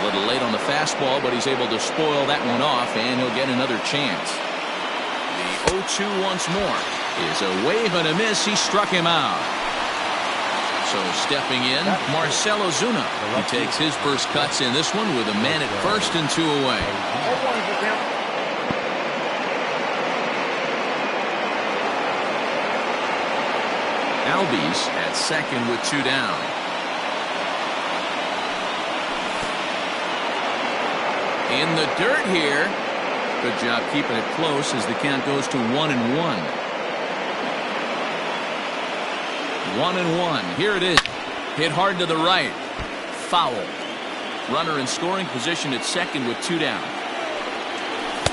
little late on the fastball, but he's able to spoil that one off, and he'll get another chance. The 0-2 once more is a wave and a miss. He struck him out. So stepping in, Marcell Ozuna. He takes his first cuts in this one with a man at first and 2 away. Albies at second with 2 down. In the dirt here. Good job keeping it close as the count goes to 1-1. 1-1. Here it is. Hit hard to the right. Foul. Runner in scoring position at second with 2 down.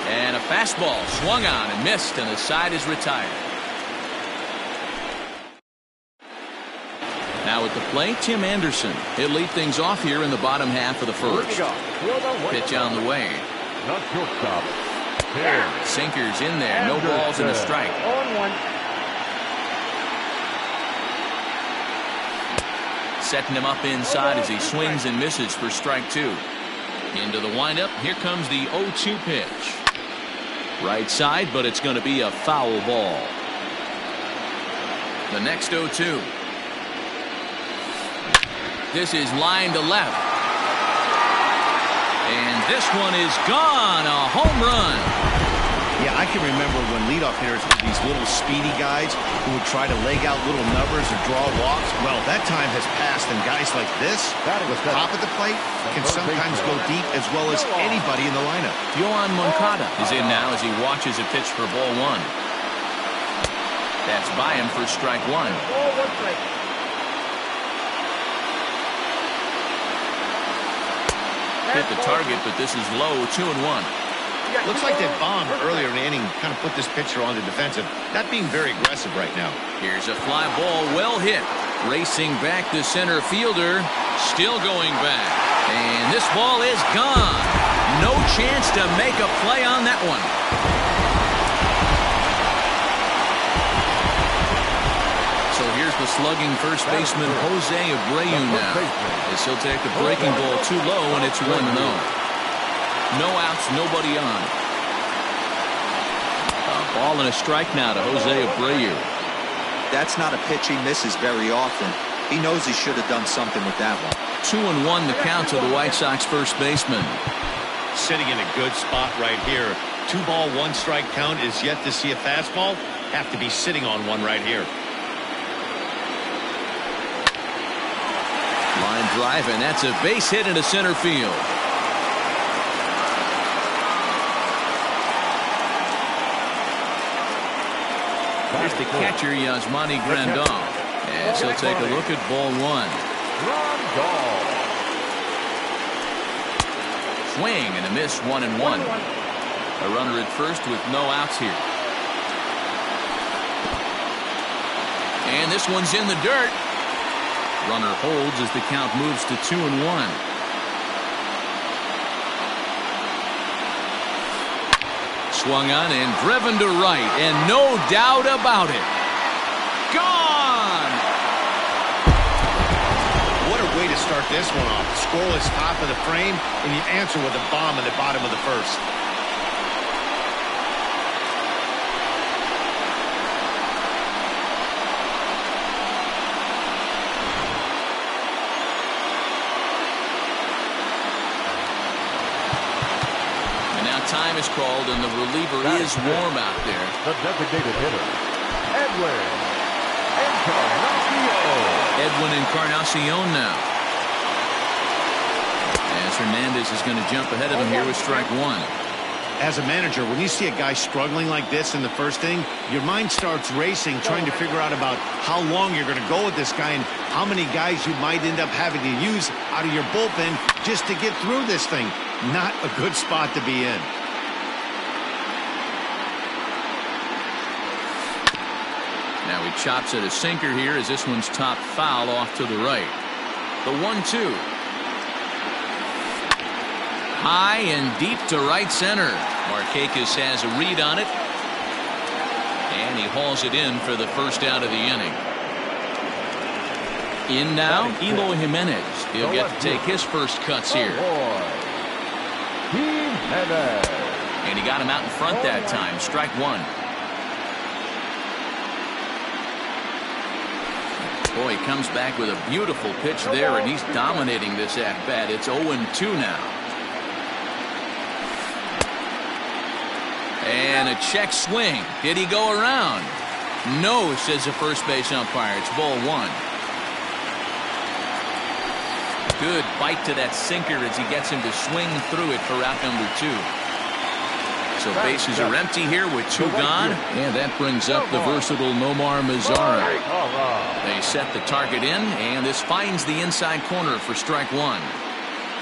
And a fastball swung on and missed, and the side is retired. Now at the plate, Tim Anderson. He'll lead things off here in the bottom half of the first. Pitch on the way. Not shortstop. Sinkers in there. No balls and a strike. 0-1. Setting him up inside as he swings and misses for strike 2. Into the windup. Here comes the 0-2 pitch. Right side, but it's going to be a foul ball. The next 0-2. This is line to left. And this one is gone. A home run. Yeah, I can remember when leadoff hitters were these little speedy guys who would try to leg out little numbers or draw walks. Well, that time has passed, and guys like this, with pop at the plate, can sometimes go deep as well as anybody in the lineup. Yohan Moncada is in now as he watches a pitch for ball 1. That's by him for strike 1. Hit the target, but this is low. 2-1. Looks like that bomb earlier in the inning kind of put this pitcher on the defensive. Not being very aggressive right now. Here's a fly ball, well hit. Racing back the center fielder. Still going back. And this ball is gone. No chance to make a play on that one. So here's the slugging first baseman Jose Abreu now, as he'll take the breaking ball too low, and it's 1-0. No outs, nobody on. A ball and a strike now to Jose Abreu. That's not a pitch he misses very often. He knows he should have done something with that one. 2-1 the count to the White Sox first baseman. Sitting in a good spot right here. 2 ball, 1 strike count is yet to see a fastball. Have to be sitting on one right here. Line drive, and that's a base hit into center field. Here's the catcher, Yasmani Grandal, as he'll take a look at ball 1. Swing and a miss, 1-1. A runner at first with no outs here. And this one's in the dirt. Runner holds as the count moves to 2-1. Swung on and driven to right, and no doubt about it. Gone! What a way to start this one off. Scoreless top of the frame, and you answer with a bomb in the bottom of the first. Time is called, and the reliever is warm out there. The designated hitter, Edwin Encarnacion now. As Hernandez is going to jump ahead of him here with strike 1. As a manager, when you see a guy struggling like this in the first inning, your mind starts racing, trying to figure out about how long you're going to go with this guy and how many guys you might end up having to use out of your bullpen just to get through this thing. Not a good spot to be in. Now he chops at a sinker here as this one's top foul off to the right. The 1-2. High and deep to right center. Markakis has a read on it. And he hauls it in for the first out of the inning. In now, Eloy Jimenez. He'll get to take his first cuts here. And he got him out in front that time. Strike one. Boy, he comes back with a beautiful pitch there, and he's dominating this at-bat. It's 0-2 now. And a check swing. Did he go around? No, says the first base umpire. It's ball one. Good bite to that sinker as he gets him to swing through it for out number two. So bases are empty here with two gone. And that brings up the versatile Nomar Mazara. They set the target in, and this finds the inside corner for strike one.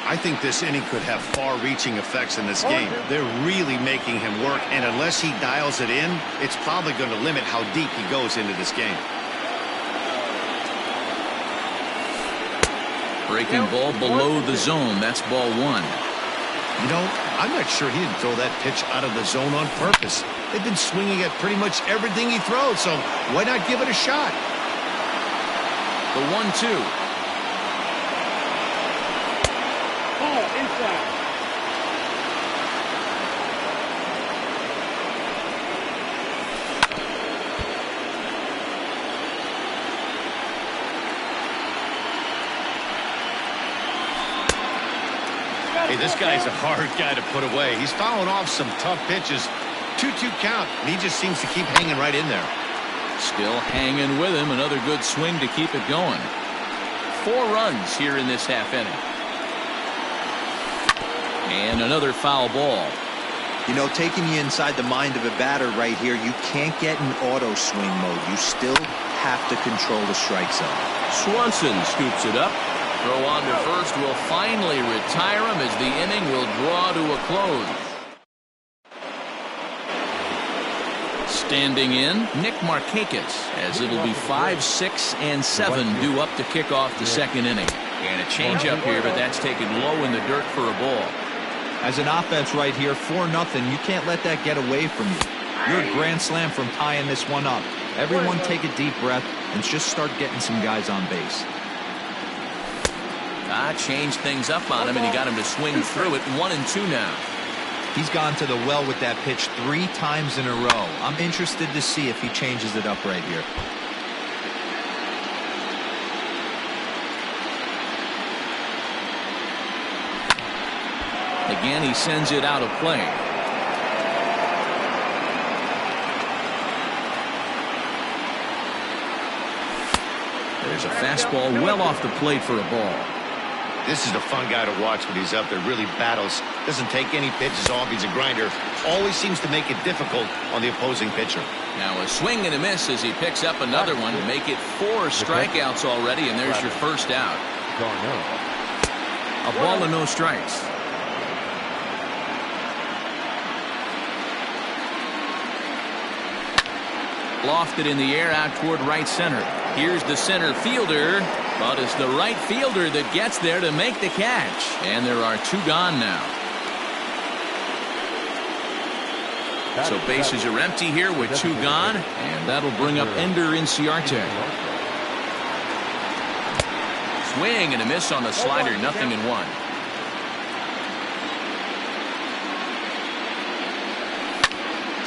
I think this inning could have far-reaching effects in this game. They're really making him work, and unless he dials it in, it's probably going to limit how deep he goes into this game. Breaking ball below the zone. That's ball one. You know, I'm not sure he didn't throw that pitch out of the zone on purpose. They've been swinging at pretty much everything he throws, so why not give it a shot? The 1-2. Inside. Hey, this guy's a hard guy to put away. He's fouling off some tough pitches. 2-2 count, and he just seems to keep hanging right in there. Still hanging with him. Another good swing to keep it going. 4 runs here in this half inning. And another foul ball. You know, taking you inside the mind of a batter right here, you can't get in auto swing mode. You still have to control the strike zone. Swanson scoops it up. Throw on to first will finally retire him as the inning will draw to a close. Standing in, Nick Markakis, as it'll be 5, 6, and 7 due up to kick off the second inning. And a changeup here, but that's taken low in the dirt for a ball. As an offense right here, 4-0, you can't let that get away from you. You're a grand slam from tying this one up. Everyone take a deep breath and just start getting some guys on base. Changed things up on him, and he got him to swing through it. 1-2 now. He's gone to the well with that pitch 3 times in a row. I'm interested to see if he changes it up right here. Again, he sends it out of play. There's a fastball well off the plate for a ball. This is a fun guy to watch when he's up there. Really battles. Doesn't take any pitches off. He's a grinder. Always seems to make it difficult on the opposing pitcher. Now a swing and a miss as he picks up another one to make it 4 strikeouts already, and there's your first out. A ball and no strikes. Lofted in the air out toward right center. Here's the center fielder, but it's the right fielder that gets there to make the catch. And there are 2 gone now. So bases are empty here with 2 gone, and that'll bring up Ender Inciarte. Swing and a miss on the slider, 0-1.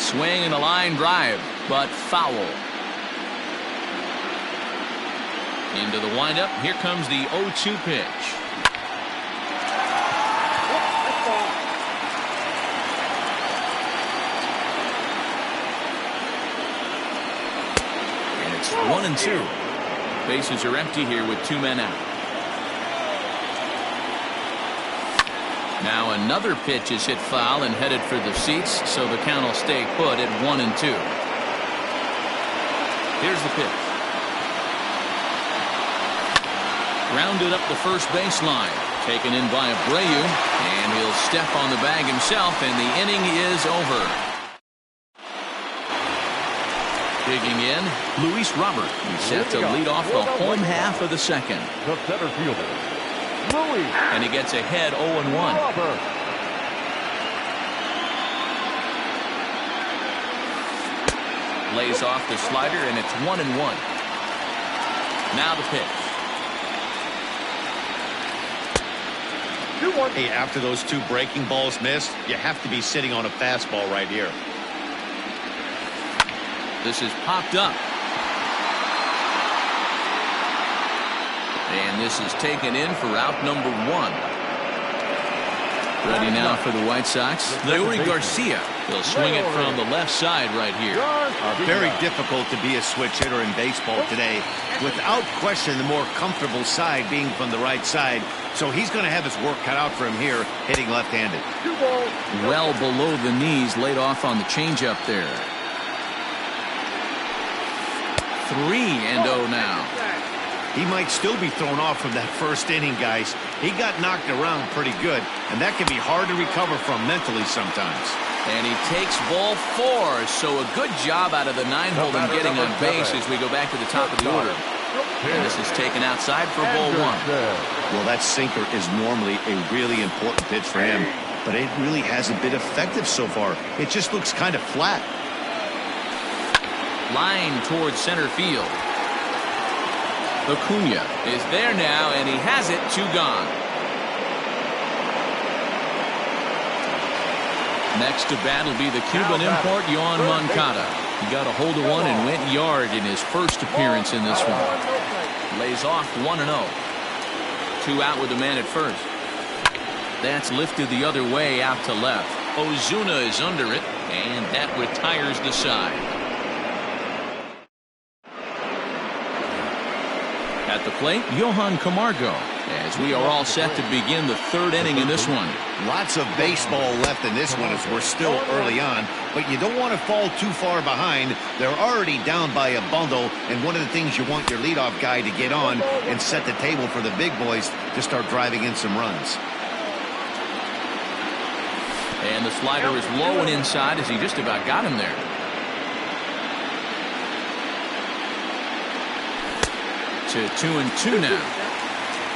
Swing and a line drive, but foul. Into the windup. Here comes the 0-2 pitch. And it's 1-2. Bases are empty here with 2 men out. Now another pitch is hit foul and headed for the seats, so the count will stay put at 1-2. Here's the pitch. Grounded up the first baseline. Taken in by Abreu, and he'll step on the bag himself, and the inning is over. Digging in, Luis Robert. He's set to lead off the home half of the second. The center fielder, Luis. And he gets ahead 0-1. Robert. Lays off the slider, and it's 1-1. Now the pitch. 2-1. Hey, after those two breaking balls missed, you have to be sitting on a fastball right here. This is popped up. And this is taken in for out number 1. Ready now for the White Sox, Leury Garcia. He'll swing it from the left side right here. Very difficult to be a switch hitter in baseball today. Without question, the more comfortable side being from the right side. So he's going to have his work cut out for him here, hitting left-handed. Well below the knees, laid off on the changeup there. 3-0 now. He might still be thrown off from that first inning, guys. He got knocked around pretty good, and that can be hard to recover from mentally sometimes. And he takes ball 4, so a good job out of the 9-hole in getting on base as we go back to the top of the order. And this is taken outside for ball 1. Well, that sinker is normally a really important pitch for him, but it really hasn't been effective so far. It just looks kind of flat. Line towards center field. Acuna is there now, and he has it. 2 gone. Next to bat will be the Cuban import, Yohan Moncada. He got a hold of one and went yard in his first appearance in this one. Lays off 1-0. 2 out with the man at first. That's lifted the other way out to left. Ozuna is under it, and that retires the side. At the plate, Johan Camargo, as we are all set to begin the 3rd inning in this one. Lots of baseball left in this one as we're still early on, but you don't want to fall too far behind. They're already down by a bundle, and one of the things you want your leadoff guy to get on and set the table for the big boys to start driving in some runs. And the slider is low and inside as he just about got him there. To 2-2 now.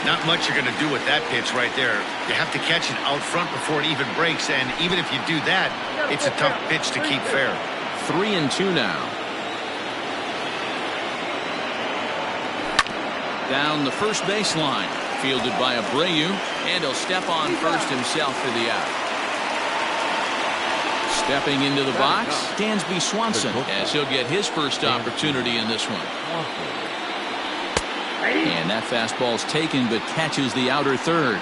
Not much you're going to do with that pitch right there. You have to catch it out front before it even breaks, and even if you do that, it's a tough pitch to keep fair. 3-2 now. Down the first baseline, fielded by Abreu, and he'll step on first himself for the out. Stepping into the box, Dansby Swanson, as he'll get his first opportunity in this one. And that fastball's taken, but catches the outer third.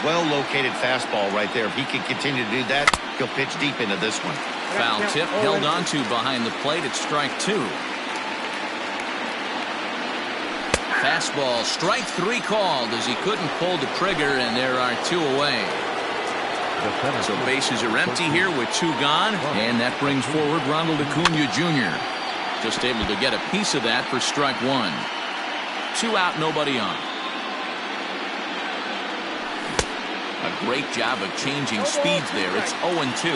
Well-located fastball right there. If he can continue to do that, he'll pitch deep into this one. Foul tip held onto behind the plate at strike 2. Fastball, strike 3 called as he couldn't pull the trigger, and there are 2 away. So bases are empty here with 2 gone, and that brings forward Ronald Acuna Jr. Just able to get a piece of that for strike 1. 2 out, nobody on. A great job of changing speeds there. It's 0-2.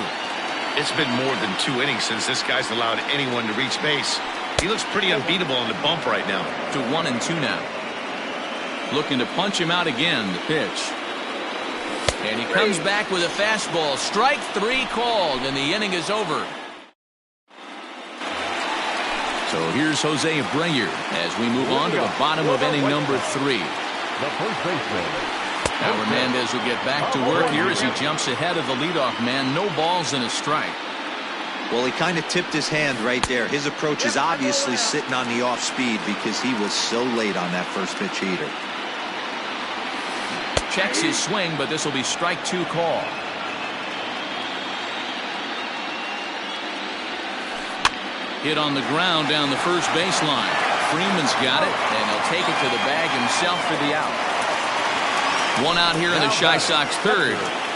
It's been more than 2 innings since this guy's allowed anyone to reach base. He looks pretty unbeatable on the bump right now. To 1-2 now. Looking to punch him out again, the pitch. And he comes back with a fastball. Strike 3 called, and the inning is over. So here's Jose Abreu as we move on to the bottom of inning number 3. The first baseman. Now Hernandez will get back to work here as he jumps ahead of the leadoff man. No balls and a strike. Well, he kind of tipped his hand right there. His approach is obviously sitting on the off speed because he was so late on that first pitch heater. Checks his swing, but this will be strike 2 call. Hit on the ground down the first baseline. Freeman's got it, and he'll take it to the bag himself for the out. 1 out here in the Chi Sox 3rd.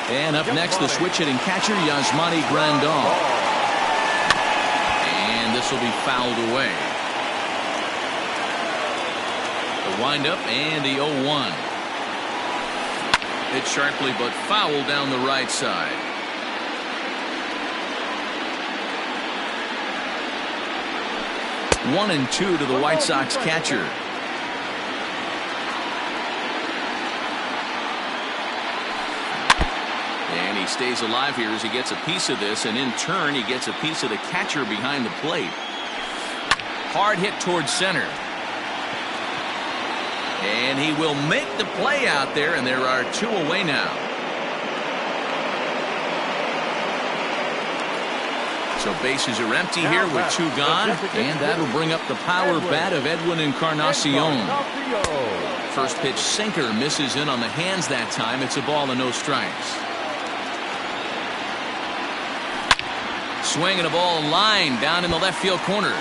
And up next, the switch-hitting catcher, Yasmani Grandal. And this will be fouled away. The windup and the 0-1. Hit sharply, but foul down the right side. One and 2 to the White Sox catcher. And he stays alive here as he gets a piece of this, and in turn he gets a piece of the catcher behind the plate. Hard hit towards center. And he will make the play out there, and there are 2 away now. So bases are empty here with 2 gone, and that'll bring up the power bat of Edwin Encarnacion. First pitch sinker misses in on the hands that time. It's a ball and no strikes. Swinging a ball line down in the left field corner,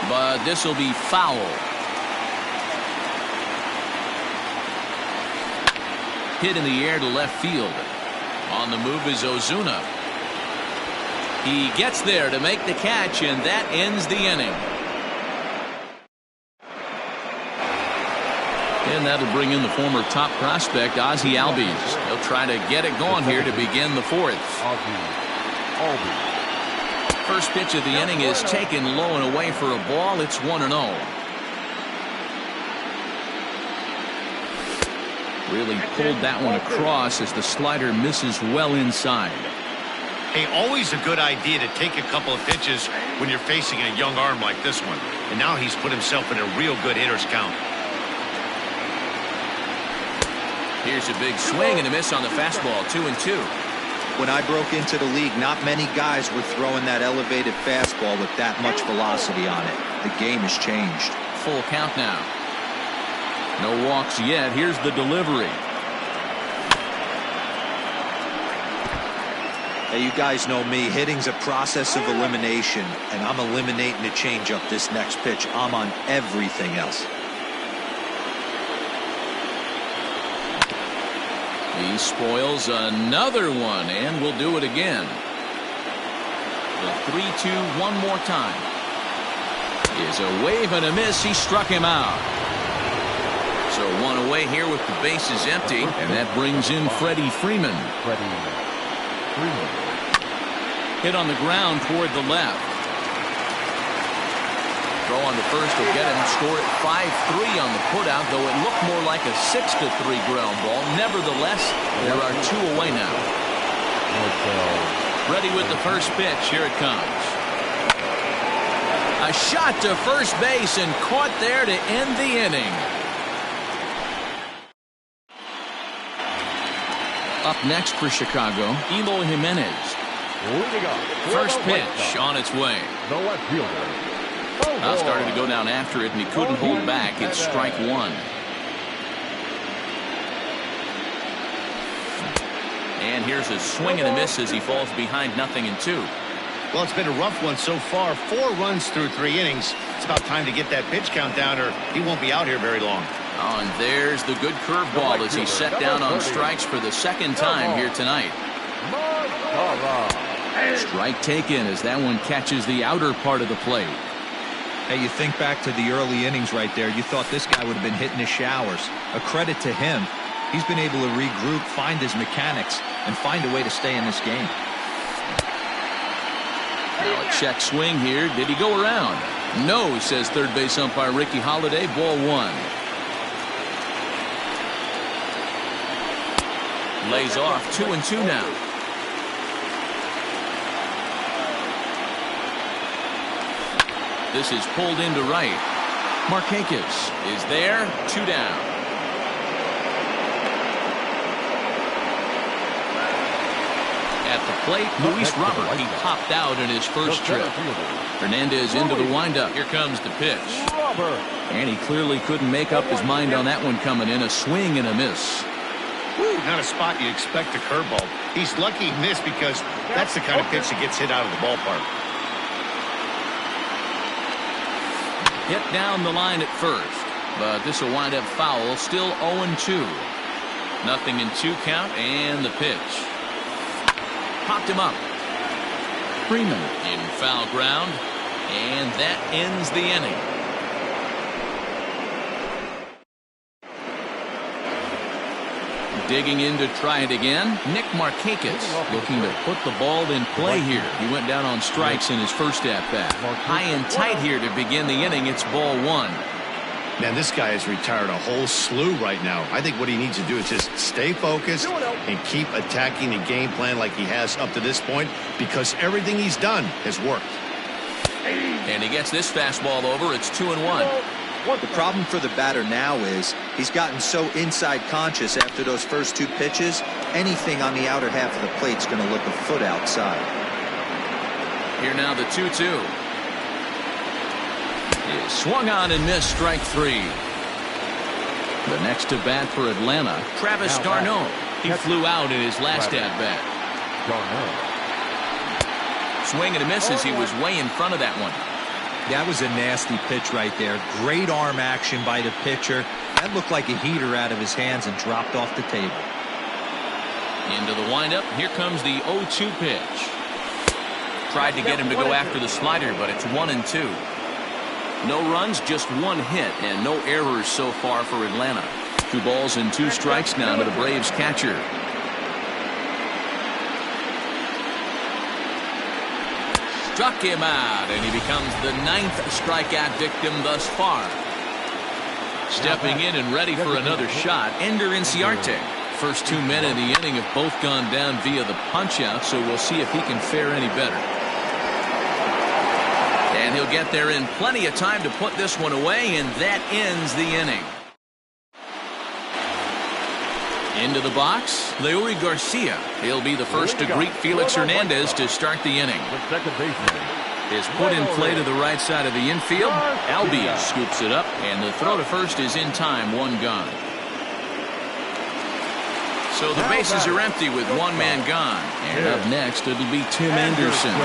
but this will be foul. Hit in the air to left field. On the move is Ozuna. He gets there to make the catch, and that ends the inning. And that'll bring in the former top prospect, Ozzie Albies. He'll try to get it going here to begin the 4th. First pitch of the inning is taken low and away for a ball. It's 1-0. Really pulled that one across as the slider misses well inside. Hey, always a good idea to take a couple of pitches when you're facing a young arm like this one. And now he's put himself in a real good hitter's count. Here's a big swing and a miss on the fastball. 2-2. When I broke into the league, not many guys were throwing that elevated fastball with that much velocity on it. The game has changed. Full count now. No walks yet. Here's the delivery. Hey, you guys know me. Hitting's a process of elimination, and I'm eliminating the changeup this next pitch. I'm on everything else. He spoils another one, and will do it again. The 3-2 one more time. Is a wave and a miss. He struck him out. So 1 away here with the bases empty, and that brings in Freddie Freeman. Hit on the ground toward the left. Throw on the first will get him. Score at 5-3 on the putout, though it looked more like a 6-3 ground ball. Nevertheless, there are 2 away now. Ready with the first pitch. Here it comes. A shot to first base and caught there to end the inning. Up next for Chicago, Eloy Jimenez. First pitch on its way. The left fielder. Now started to go down after it, and he couldn't hold back. It's strike 1. And here's a swing and a miss as he falls behind 0-2. Well, it's been a rough one so far. 4 runs through 3 innings. It's about time to get that pitch count down, or he won't be out here very long. Oh, and there's the good curveball as he's set down on strikes for the 2nd time here tonight. Strike taken as that one catches the outer part of the plate. Hey, you think back to the early innings right there. You thought this guy would have been hitting his showers. A credit to him. He's been able to regroup, find his mechanics, and find a way to stay in this game. Now a check swing here. Did he go around? No, says third base umpire Ricky Holiday. Ball 1. Lays off. 2-2 now. This is pulled into right. Markakis is there. 2 down. At the plate, Luis Robert. He popped out in his first trip. Hernandez into the windup. Here comes the pitch. And he clearly couldn't make up his mind on that one coming in. A swing and a miss. Woo, not a spot you'd expect a curveball. He's lucky he missed because that's the kind of pitch that gets hit out of the ballpark. Hit down the line at first, but this will wind up foul. Still 0-2. 0-2 count, and the pitch. Popped him up. Freeman in foul ground, and that ends the inning. Digging in to try it again, Nick Markakis looking to put the ball in play here. He went down on strikes in his first at-bat. High and tight here to begin the inning. It's ball 1. Man, this guy has retired a whole slew right now. I think what he needs to do is just stay focused and keep attacking the game plan like he has up to this point, because everything he's done has worked. And he gets this fastball over. It's 2-1. The problem for the batter now is he's gotten so inside conscious after those first two pitches, anything on the outer half of the plate's going to look a foot outside. Here now the 2-2. Is swung on and missed, strike three. The next to bat for Atlanta, Travis d'Arnaud. He flew out in his last at-bat. Swing and a miss as he was way in front of that one. That was a nasty pitch right there. Great arm action by the pitcher. That looked like a heater out of his hands and dropped off the table. Into the windup. Here comes the 0-2 pitch. Tried to get him to go after the slider, but it's 1-2. No runs, just one hit, and no errors so far for Atlanta. 2 balls and 2 strikes now to the Braves catcher. Struck him out, and he becomes the 9th strikeout victim thus far. Stepping in and ready for another shot, Ender Inciarte. First 2 men in the inning have both gone down via the punch-out, so we'll see if he can fare any better. And he'll get there in plenty of time to put this one away, and that ends the inning. Into the box, Leury Garcia. He'll be the first to greet Felix Hernandez to start the inning. Is put in play to the right side of the infield. Albies scoops it up, and the throw to first is in time, 1 gone. So the bases are empty with 1 man gone. And up next, it'll be Tim Anderson.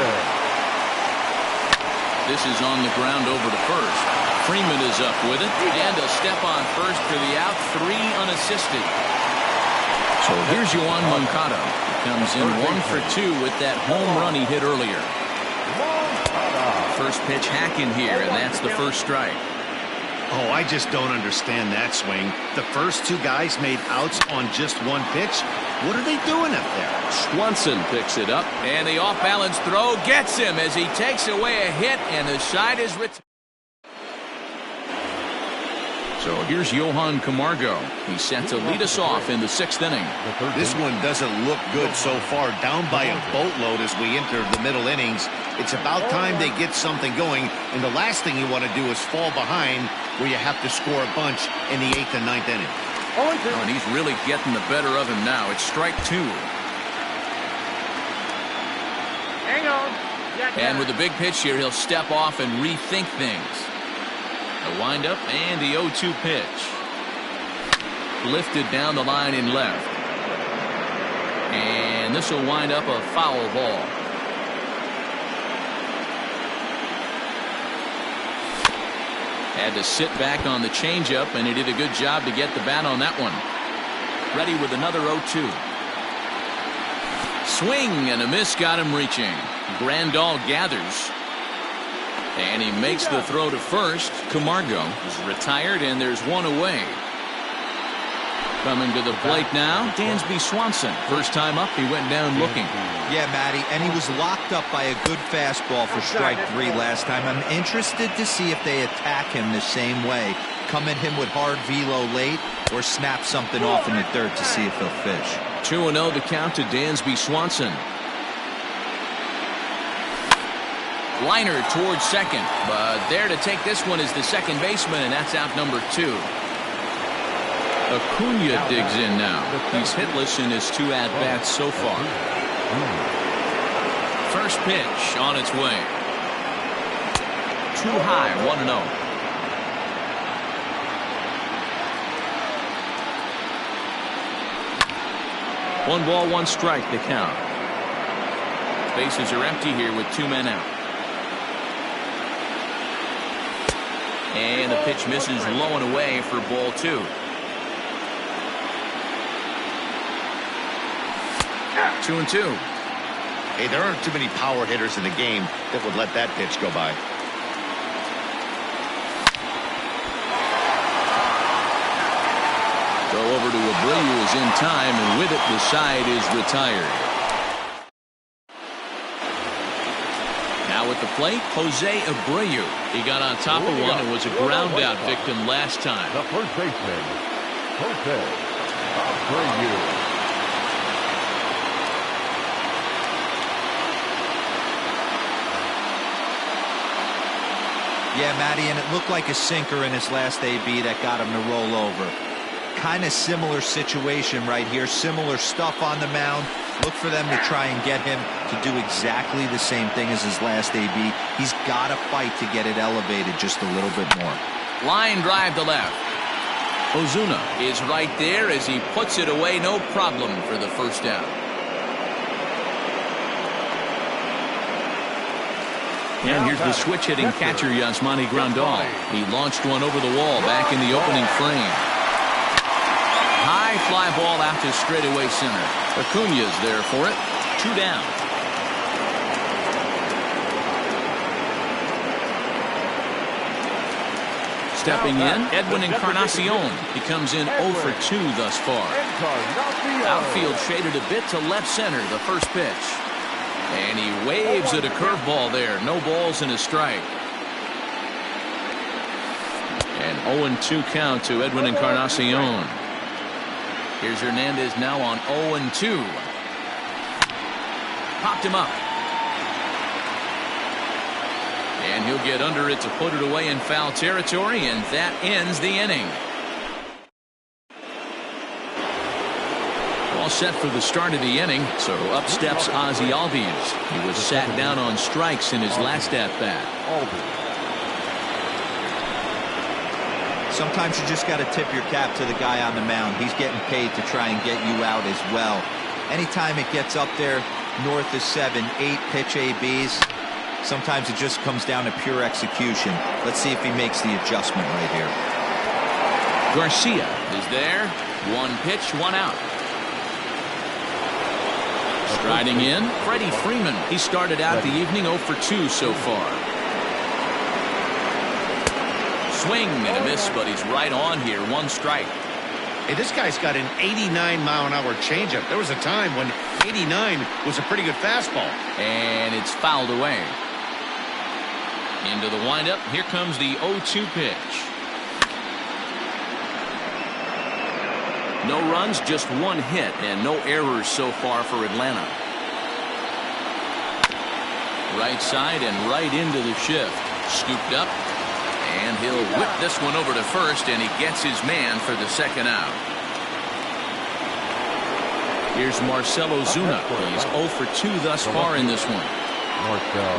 This is on the ground over to first. Freeman is up with it, and a step on first for the out, 3 unassisted. So here's Yoan Moncada. He comes in 1 for 2 with that home run he hit earlier. First pitch hacking here, and that's the first strike. Oh, I just don't understand that swing. The first 2 guys made outs on just 1 pitch. What are they doing up there? Swanson picks it up, and the off-balance throw gets him as he takes away a hit, and the side is retired. So here's Johan Camargo. He's set to lead us off in the 6th inning. This one doesn't look good so far. Down by a boatload as we enter the middle innings. It's about time they get something going, and the last thing you want to do is fall behind where you have to score a bunch in the 8th and 9th inning. Oh, and he's really getting the better of him now. It's strike 2. Hang on. And with the big pitch here, he'll step off and rethink things. The windup and the 0-2 pitch. Lifted down the line in left. And this will wind up a foul ball. Had to sit back on the changeup, and he did a good job to get the bat on that one. Ready with another 0-2. Swing and a miss got him reaching. Grandal gathers. And he makes the throw to first. Camargo is retired, and there's 1 away. Coming to the plate now, Dansby Swanson. First time up, he went down looking. Yeah, Matty, and he was locked up by a good fastball for strike 3 last time. I'm interested to see if they attack him the same way. Come at him with hard velo late, or snap something off in the 3rd to see if he'll fish. 2-0 the count to Dansby Swanson. Liner towards second, but there to take this one is the second baseman, and that's out number 2. Acuna digs in now. He's hitless in his 2 at-bats so far. First pitch on its way. Too high, 1-0. One ball, 1 strike, the count. Bases are empty here with 2 men out. And the pitch misses low and away for ball 2. 2-2. Hey, there aren't too many power hitters in the game that would let that pitch go by. Throw over to Abreu is in time, and with it, the side is retired. Now at the plate, Jose Abreu. He got on top of one and was a ground out victim last time. The first baseman, Jose Abreu. Yeah, Matty, and it looked like a sinker in his last AB that got him to roll over. Kind of similar situation right here. Similar stuff on the mound. Look for them to try and get him to do exactly the same thing as his last AB. He's got to fight to get it elevated just a little bit more. Line drive to left. Ozuna is right there as he puts it away. No problem for the first down. And here's the switch-hitting catcher, Yasmani Grandal. He launched one over the wall back in the opening frame. High fly ball out to straightaway center. Acuna's there for it. 2 down. Stepping in, Edwin Encarnacion. He comes in 0 for 2 thus far. Outfield shaded a bit to left center, the first pitch. And he waves at a curveball there. No balls and a strike. And 0-2 count to Edwin Encarnacion. Here's Hernandez now on 0-2. Popped him up. And he'll get under it to put it away in foul territory, and that ends the inning. All set for the start of the inning, so up steps Ozzie Albies. He was sat down on strikes in his last at-bat. Sometimes you just got to tip your cap to the guy on the mound. He's getting paid to try and get you out as well. Anytime it gets up there north of 7, 8 pitch ABs, sometimes it just comes down to pure execution. Let's see if he makes the adjustment right here. Garcia is there. 1 pitch, 1 out. Striding in, Freddie Freeman. He started out the evening 0 for 2 so far. Swing and a miss, but he's right on here. 1 strike. Hey, this guy's got an 89-mile-an-hour changeup. There was a time when 89 was a pretty good fastball. And it's fouled away. Into the windup. Here comes the 0-2 pitch. No runs, just 1 hit, and no errors so far for Atlanta. Right side and right into the shift. Scooped up, and he'll whip this one over to first, and he gets his man for the second out. Here's Marcell Ozuna. He's 0 for 2 thus far in this one.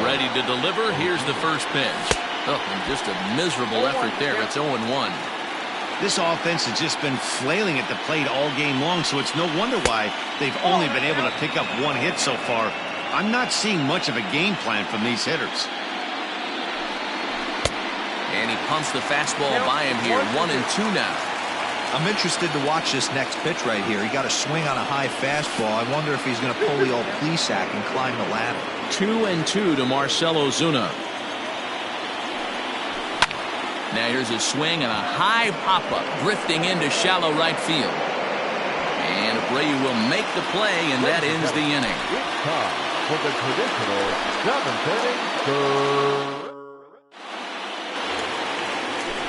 Ready to deliver. Here's the first pitch. Oh, and just a miserable effort there. It's 0-1. This offense has just been flailing at the plate all game long, so it's no wonder why they've only been able to pick up 1 hit so far. I'm not seeing much of a game plan from these hitters. And he pumps the fastball by him here. 1-2 now. I'm interested to watch this next pitch right here. He got a swing on a high fastball. I wonder if he's going to pull the old Plesac and climb the ladder. 2-2 to Marcell Ozuna. Now here's a swing and a high pop-up drifting into shallow right field. And Abreu will make the play, and that ends the inning. It's time for the traditional 7th inning.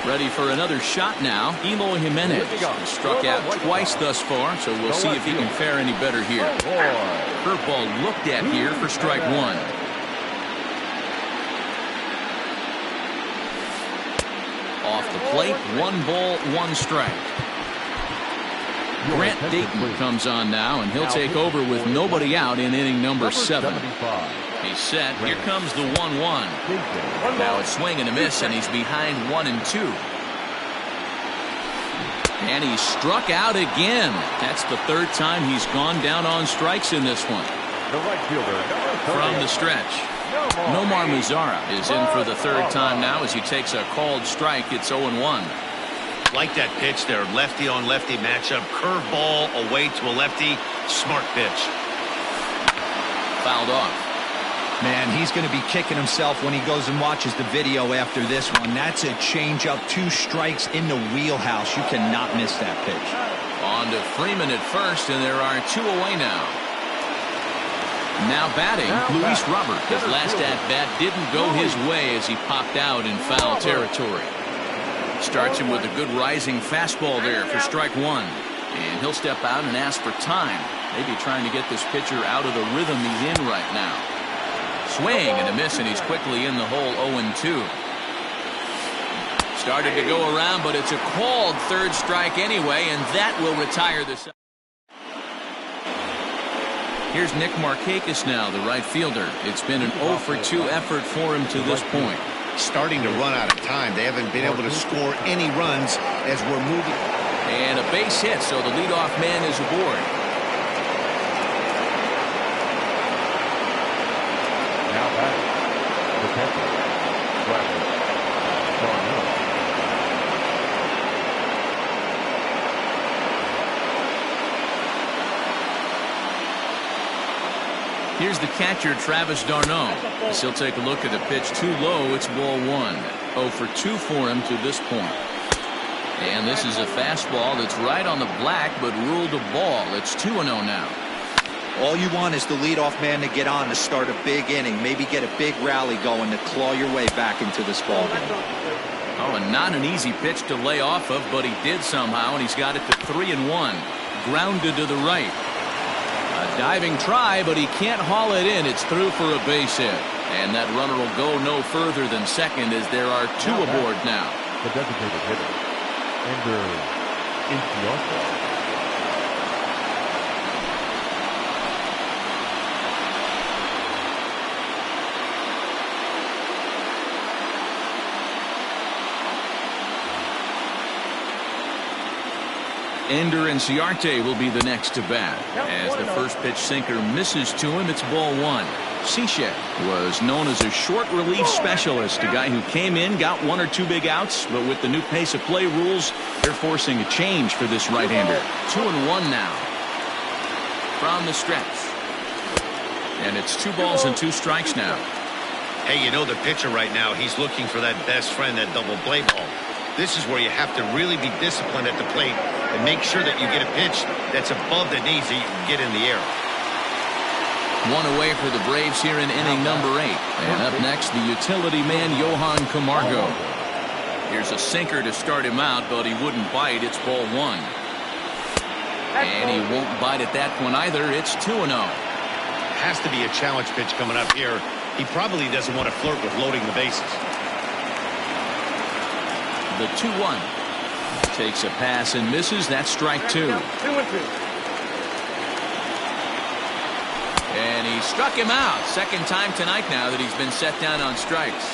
Ready for another shot now. Eloy Jimenez struck out twice thus far, so we'll see if he can fare any better here. Curveball looked at here for strike 1. Off the plate, 1 ball, 1 strike. Grant Dayton comes on now, and he'll take over with nobody out in inning number 7. He's set. Here comes the 1-1. Now a swing and a miss, and he's behind 1-2. And he struck out again. That's the 3rd time he's gone down on strikes in this one. The right fielder, from the stretch. Nomar Mazara is in for the 3rd time now as he takes a called strike. It's 0-1. Like that pitch there, lefty on lefty matchup. Curveball away to a lefty. Smart pitch. Fouled off. Man, he's going to be kicking himself when he goes and watches the video after this one. That's a changeup, 2 strikes in the wheelhouse. You cannot miss that pitch. On to Freeman at first, and there are 2 away now. Now batting, Luis Robert. His last at-bat didn't go his way as he popped out in foul territory. Starts him with a good rising fastball there for strike 1. And he'll step out and ask for time. Maybe trying to get this pitcher out of the rhythm he's in right now. Swing and a miss, and he's quickly in the hole. 0-2. Started to go around, but it's a called third strike anyway, and that will retire the side. Here's Nick Markakis now, the right fielder. It's been an 0 for 2 effort for him to this point. Starting to run out of time. They haven't been able to score any runs as we're moving. And a base hit, so the leadoff man is aboard. Now batting, the catcher, Travis d'Arnaud. Here's the catcher, Travis d'Arnaud. As he'll take a look at the pitch too low. It's ball 1. 0 for 2 for him to this point. And this is a fastball that's right on the black, but ruled a ball. It's 2-0 now. All you want is the leadoff man to get on to start a big inning, maybe get a big rally going to claw your way back into this ball game. Oh, and not an easy pitch to lay off of, but he did somehow, and he's got it to 3-1. Grounded to the right. A diving try, but he can't haul it in. It's through for a base hit. And that runner will go no further than second as there are 2 aboard now. The designated hitter, alan7922. Ender and Ciarte will be the next to bat. As the first pitch sinker misses to him, it's ball 1. Ciche was known as a short relief specialist, a guy who came in, got 1 or 2 big outs, but with the new pace of play rules, they're forcing a change for this right-hander. 2-1 now from the stretch. And it's 2 balls and 2 strikes now. Hey, you know the pitcher right now, he's looking for that best friend, that double play ball. This is where you have to really be disciplined at the plate and make sure that you get a pitch that's above the knees that you can get in the air. 1 away for the Braves here in inning number 8. And up next, the utility man, Johan Camargo. Here's a sinker to start him out, but he wouldn't bite. It's ball 1. And he won't bite at that point either. It's 2-0. Has to be a challenge pitch coming up here. He probably doesn't want to flirt with loading the bases. The 2-1. Takes a pass and misses. That's strike 2. And he struck him out. Second time tonight now that he's been set down on strikes.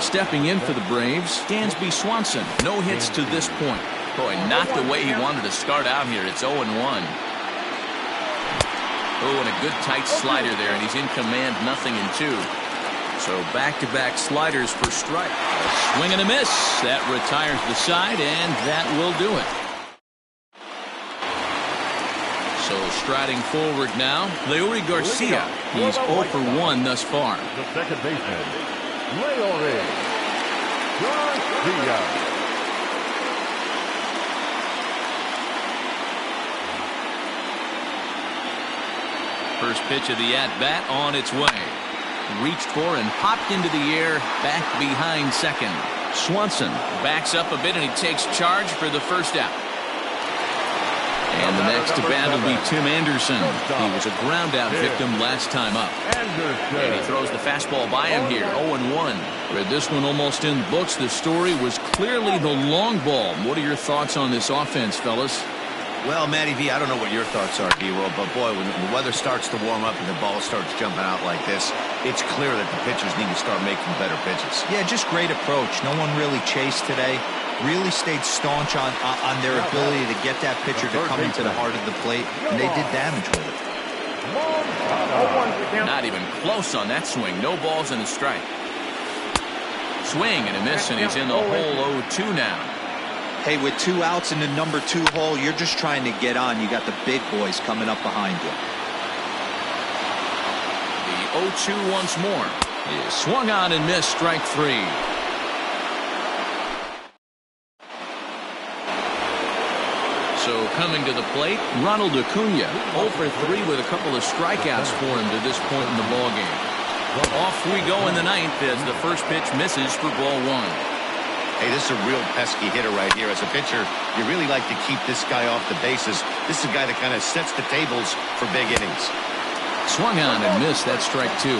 Stepping in for the Braves, Dansby Swanson. No hits to this point. Boy, not the way he wanted to start out here. It's 0-1. Oh, and a good tight slider there, and he's in command, 0-2. So back-to-back sliders for strike. A swing and a miss. That retires the side, and that will do it. So striding forward now, Leury Garcia. He's 0 for 1 thus far. The second baseman, Leury Garcia. First pitch of the at-bat on its way. Reached for and popped into the air back behind second. Swanson backs up a bit and he takes charge for the first out. And the next to bat will be Tim Anderson. He was a ground out victim last time up. And he throws the fastball by him here. 0-1. Read this one almost in books. The story was clearly the long ball. What are your thoughts on this offense, fellas? Well, Matty V, I don't know what your thoughts are, D-Roll, but boy, when the weather starts to warm up and the ball starts jumping out like this, it's clear that the pitchers need to start making better pitches. Yeah, just great approach. No one really chased today. Really stayed staunch on their ability to get that pitcher to come into the heart of the plate, and they did damage with it. Not even close on that swing. No balls and a strike. Swing and a miss, and he's in the hole 0-2 now. Hey, with 2 outs in the number 2 hole, you're just trying to get on. You got the big boys coming up behind you. The 0-2 once more. Is swung on and missed, strike 3. So coming to the plate, Ronald Acuna, 0 for 3 with a couple of strikeouts for him to this point in the ballgame. Off we go in the 9th as the first pitch misses for ball 1. Hey, this is a real pesky hitter right here. As a pitcher, you really like to keep this guy off the bases. This is a guy that kind of sets the tables for big innings. Swung on and missed. That strike 2.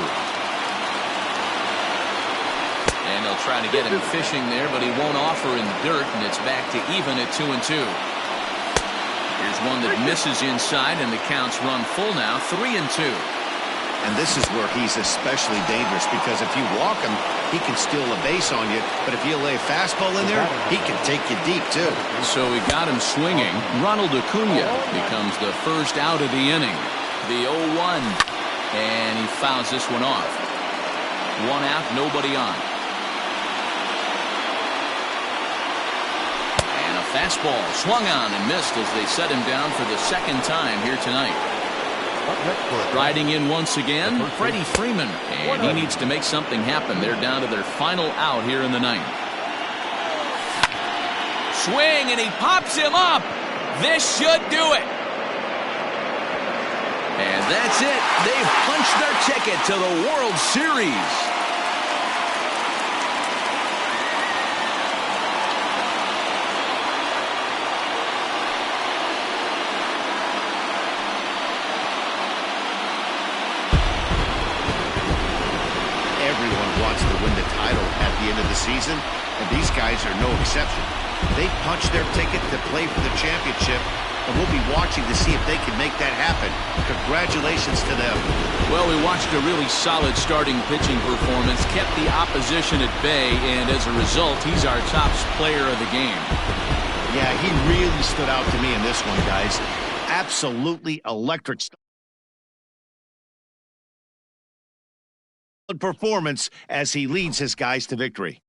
And they'll try to get him fishing there, but he won't offer in the dirt, and it's back to even at 2-2. Here's one that misses inside, and the counts run full now, 3-2. And this is where he's especially dangerous, because if you walk him, he can steal a base on you. But if you lay a fastball in there, he can take you deep, too. So we got him swinging. Ronald Acuna becomes the first out of the inning. The 0-1, and he fouls this one off. 1 out, nobody on. And a fastball swung on and missed as they set him down for the second time here tonight. Riding in once again, Freddie Freeman, and he needs to make something happen. They're down to their final out here in the ninth. Swing, and he pops him up. This should do it. And that's it. They've punched their ticket to the World Series. Wants to win the title at the end of the season, and these guys are no exception. They punched their ticket to play for the championship, and we'll be watching to see if they can make that happen. Congratulations to them. Well, we watched a really solid starting pitching performance, kept the opposition at bay, and as a result, he's our top player of the game. Yeah, he really stood out to me in this one, guys. Absolutely electric performance as he leads his guys to victory.